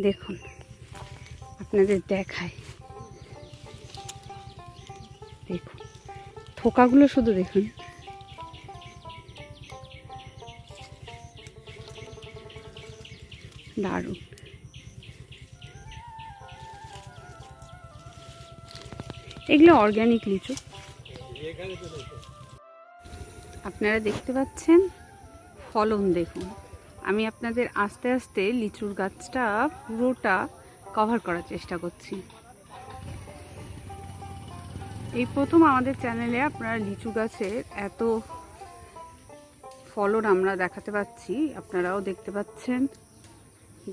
দেখুন আপনাদের দেখায়, দেখুন থোকাগুলো শুধু দেখুন। দারুণ। এগুলো অর্গ্যানিক লিচু। আপনারা দেখতে পাচ্ছেন ফলন দেখুন। আমি আপনাদের আস্তে আস্তে লিচুর গাছটা পুরোটা কভার করার চেষ্টা করছি। এই প্রথম আমাদের চ্যানেলে আপনারা লিচু গাছের এত ফলন আমরা দেখাতে পাচ্ছি, আপনারাও দেখতে পাচ্ছেন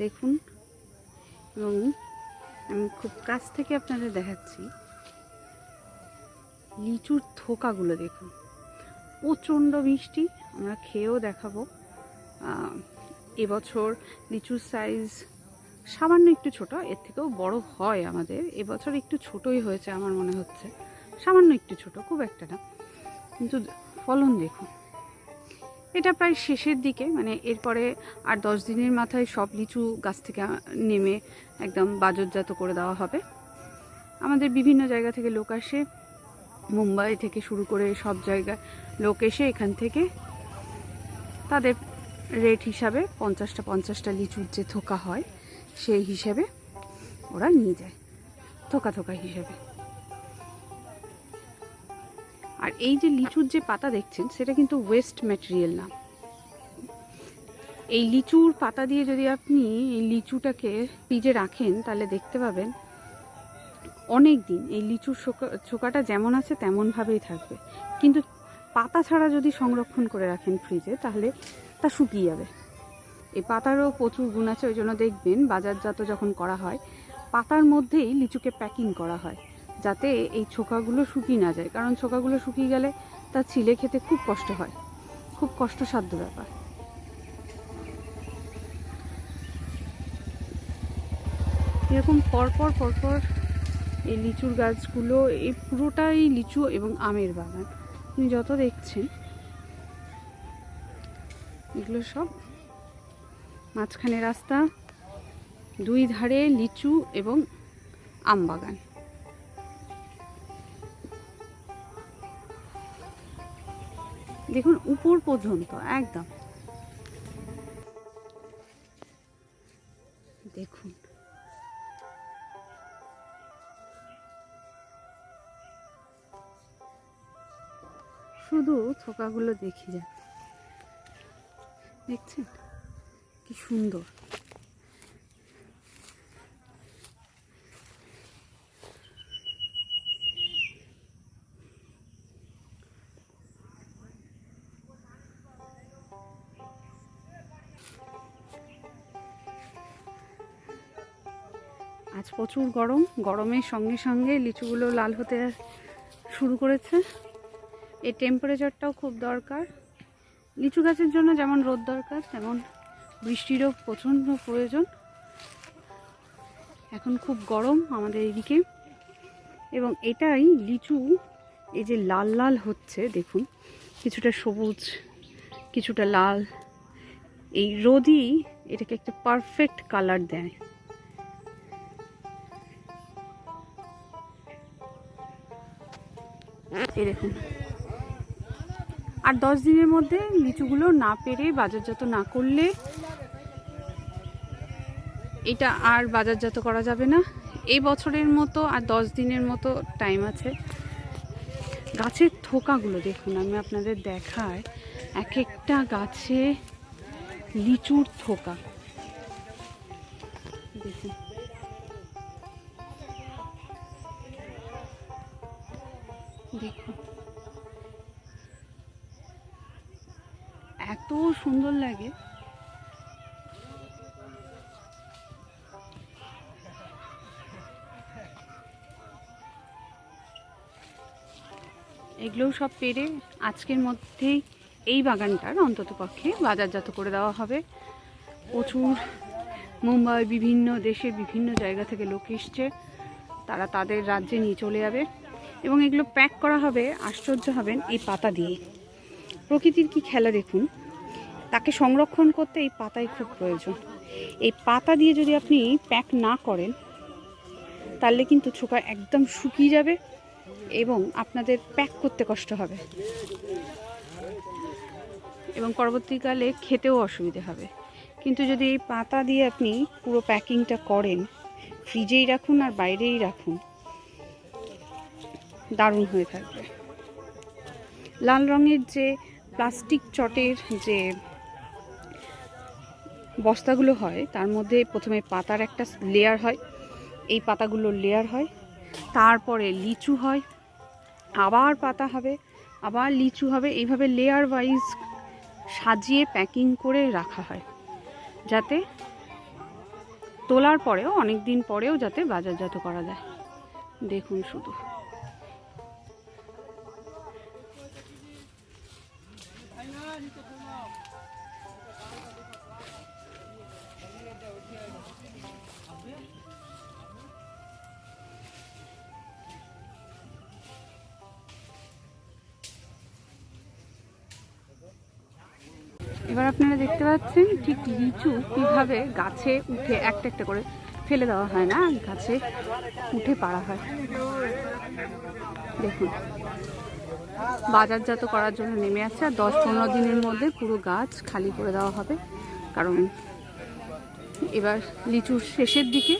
দেখুন। এবং আমি খুব কাছ থেকে আপনাদের দেখাচ্ছি লিচুর থোকাগুলো দেখুন, প্রচণ্ড মিষ্টি। আমরা খেয়েও দেখাবো। এবছর লিচুর সাইজ সামান্য একটু ছোট, এর থেকেও বড় হয় আমাদের। এবছর একটু ছোটই হয়েছে আমার মনে হচ্ছে, সামান্য একটু ছোট, খুব একটা না। কিন্তু ফলন দেখুন। এটা প্রায় শেষের দিকে, মানে এরপরে আর 10 দিনের মাথায় সব লিচু গাছ থেকে নেমে একদম বাজারজাত করে দেওয়া হবে। আমাদের বিভিন্ন জায়গা থেকে লোক আসে, মুম্বাই থেকে শুরু করে সব জায়গায় লোক এসে এখান থেকে তাদের রেট হিসাবে 50টা লিচুর যে থোকা হয় সেই হিসেবে ওরা নিয়ে যায়, থোকা থোকা হিসেবে। আর এই যে লিচুর যে পাতা দেখছেন সেটা কিন্তু ওয়েস্ট ম্যাটেরিয়াল না। এই লিচুর পাতা দিয়ে যদি আপনি এই লিচুটাকে ফ্রিজে রাখেন তাহলে দেখতে পাবেন অনেক দিন এই লিচুর ছোকাটা যেমন আছে তেমনভাবেই থাকবে। কিন্তু পাতা ছাড়া যদি সংরক্ষণ করে রাখেন ফ্রিজে তাহলে তা শুকিয়ে যাবে। এই পাতারও প্রচুর গুণ আছে, ওই জন্য দেখবেন বাজারজাত যখন করা হয় পাতার মধ্যেই লিচুকে প্যাকিং করা হয়, যাতে এই ছোকাগুলো শুকিয়ে না যায়। কারণ ছোকাগুলো শুকিয়ে গেলে তা ছিলে খেতে খুব কষ্ট হয়, খুব কষ্টসাধ্য ব্যাপার। এরকম পরপর এই লিচুর গাছগুলো, এই পুরোটাই লিচু এবং আমের বাগান। আপনি যত দেখছেন এগুলো সব মাঝখানে রাস্তা, দুই ধারে লিচু এবং আম বাগান। দেখুন উপর পর্যন্ত একদম দেখুন। শুধু থোকাগুলো দেখি যান, দেখছেন কি সুন্দর। আজ প্রচুর গরম, গরমের সঙ্গে সঙ্গে লিচুগুলো লাল হতে শুরু করেছে। এই টেম্পারেচারটাও খুব দরকার লিচু গাছের জন্য, যেমন রোদ দরকার তেমন বৃষ্টিরও প্রচণ্ড প্রয়োজন। এখন খুব গরম আমাদের এদিকে, এবং এটাই লিচু এই যে লাল লাল হচ্ছে দেখুন, কিছুটা সবুজ কিছুটা লাল, এই রোদই এটাকে একটা পারফেক্ট কালার দেয়। এই দেখুন, আর 10 দিনের মধ্যে লিচুগুলো না পেরে বাজারজাত না করলে এটা আর বাজারজাত করা যাবে না। এই বছরের মতো আর 10 দিনের মতো টাইম আছে। গাছের থোকাগুলো দেখুন, আমি আপনাদের দেখাই, এক একটা গাছে লিচুর থোকা দেখুন। দেখুন এত সুন্দর লাগে। এগুলোও সব পেরে আজকের মধ্যেই এই বাগানটার অন্ততপক্ষে বাজারজাত করে দেওয়া হবে। প্রচুর মুম্বাই, বিভিন্ন দেশের বিভিন্ন জায়গা থেকে লোক এসছে, তারা তাদের রাজ্যে নিয়ে চলে যাবে এবং এগুলো প্যাক করা হবে। আশ্চর্য হবেন এই পাতা দিয়ে। প্রকৃতির কি খেলা দেখুন, তাকে সংরক্ষণ করতে এই পাতাই খুব প্রয়োজন। এই পাতা দিয়ে যদি আপনি প্যাক না করেন তাহলে কিন্তু ছোকা একদম শুকিয়ে যাবে এবং আপনাদের প্যাক করতে কষ্ট হবে এবং পরবর্তীকালে খেতেও অসুবিধে হবে। কিন্তু যদি এই পাতা দিয়ে আপনি পুরো প্যাকিংটা করেন, ফ্রিজেই রাখুন আর বাইরেই রাখুন, দারুণ হয়ে থাকবে। লাল রঙের যে প্লাস্টিক চটের যে বস্তাগুলো হয় তার মধ্যে প্রথমে পাতার একটা লেয়ার হয়, এই পাতাগুলোর লেয়ার হয়, তারপরে লিচু হয়, আবার পাতা হবে, আবার লিচু হবে, এইভাবে লেয়ার ওয়াইজ সাজিয়ে প্যাকিং করে রাখা হয় যাতে তোলার পরেও অনেক দিন পরেও যাতে বাজারজাত করা যায়। দেখুন শুধু এবার আপনারা দেখতে পাচ্ছেন ঠিক লিচু কীভাবে গাছে উঠে একটা একটা করে ফেলে দেওয়া হয় না, গাছে উঠে পাড়া হয়। দেখুন বাজারজাত করার জন্য নেমে আছে, আর 10-15 দিনের মধ্যে পুরো গাছ খালি করে দেওয়া হবে। কারণ এবার লিচুর শেষের দিকে,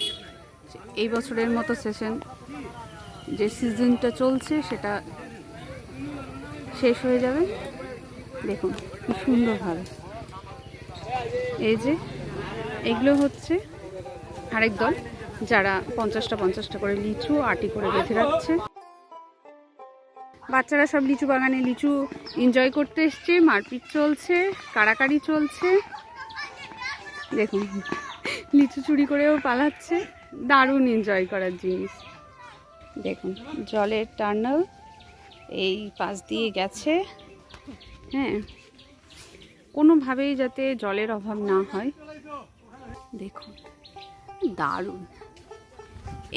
এই বছরের মতো সেশন যে সিজনটা চলছে সেটা শেষ হয়ে যাবে। দেখুন কি সুন্দরভাবে, এই যে এগুলো হচ্ছে আরেক দল যারা 50টা করে লিচু আটি করে বেঁধে রাখছে। বাচ্চারা সব লিচু বাগানে লিচু এনজয় করতে এসছে, মারপিট চলছে, কাড়াকাড়ি চলছে। দেখুন লিচু চুরি করেও পালাচ্ছে, দারুণ এনজয় করার জিনিস। দেখুন জলের টার্নাল এই পাশ দিয়ে গেছে, হ্যাঁ, কোনোভাবেই যাতে জলের অভাব না হয়। দেখুন দারুণ,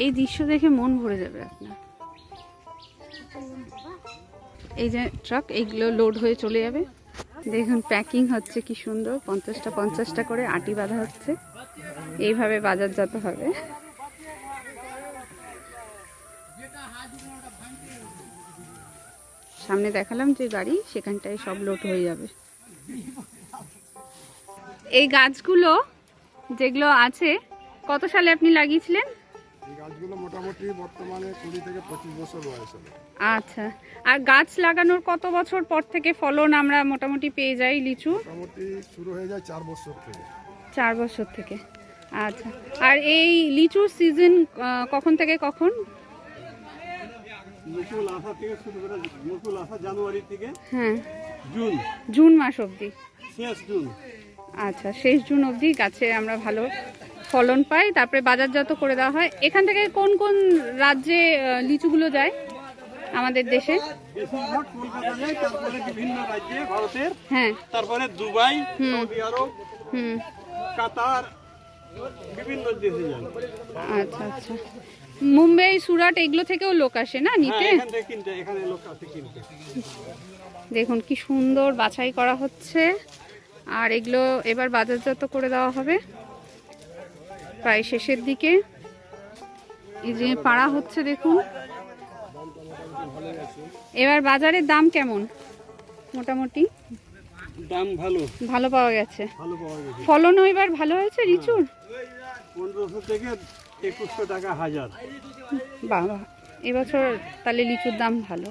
এই দৃশ্য দেখে মন ভরে যাবে আপনার। এই যে ট্রাক, এইগুলো লোড হয়ে চলে যাবে। দেখুন প্যাকিং হচ্ছে কি সুন্দর, 50টা করে আটি বাঁধা হচ্ছে, এইভাবে বাজারজাত হবে। সামনে দেখালাম যে গাড়ি, সেখানটায় সব লোড হয়ে যাবে। এই গাছগুলো যেগুলো আছে কত সালে আপনি লাগিয়েছিলেন? এই গাছগুলো মোটামুটি বর্তমানে 20 থেকে 25 বছর বয়স হবে। আচ্ছা, আর গাছ লাগানোর কত বছর পর থেকে ফলন আমরা মোটামুটি পেয়ে যাই লিচু? মোটামুটি শুরু হয়ে যায় 4 বছর থেকে। 4 বছর থেকে, আচ্ছা। আর এই লিচুর সিজন কখন থেকে কখন? মুকুল আসা থেকে শুরু করে, মুকুল আসা জানুয়ারি থেকে হ্যাঁ, জুন মাস অবধি। শেষ জুন। আচ্ছা, শেষ জুন অবধি গাছে আমরা ভালো ফলন পাই, তারপরে বাজারজাত করে দেওয়া হয়। এখান থেকে কোন কোন রাজ্যে লিচুগুলো যায় আমাদের দেশে? বেশিরভাগ কলকাতা যায়, তারপরে বিভিন্ন রাজ্যে ভারতের, হ্যাঁ, তারপরে দুবাই, সৌদি আরব, কাতার, বিভিন্ন দেশে যায়। আচ্ছা আচ্ছা, মুম্বাই, সুরাট এগুলো থেকেও লোক আসে না নিতে? এখান থেকে কিনতে, এখানে লোক আসে কিনতে। দেখুন কি সুন্দর বাছাই করা হচ্ছে, আর এগুলো এবার বাজারজাত করে দেওয়া হবে প্রায় শেষের দিকে। এই যে পাড়া হচ্ছে দেখুন। এবার বাজারের দাম কেমন? মোটামুটি দাম ভালো ভালো পাওয়া গেছে, ভালো পাওয়া গেছে। ফলনও এবার ভালো হয়েছে লিচুর। 1500 থেকে 2100 টাকা হাজার। বাবা, এবছর তাহলে লিচুর দাম ভালো।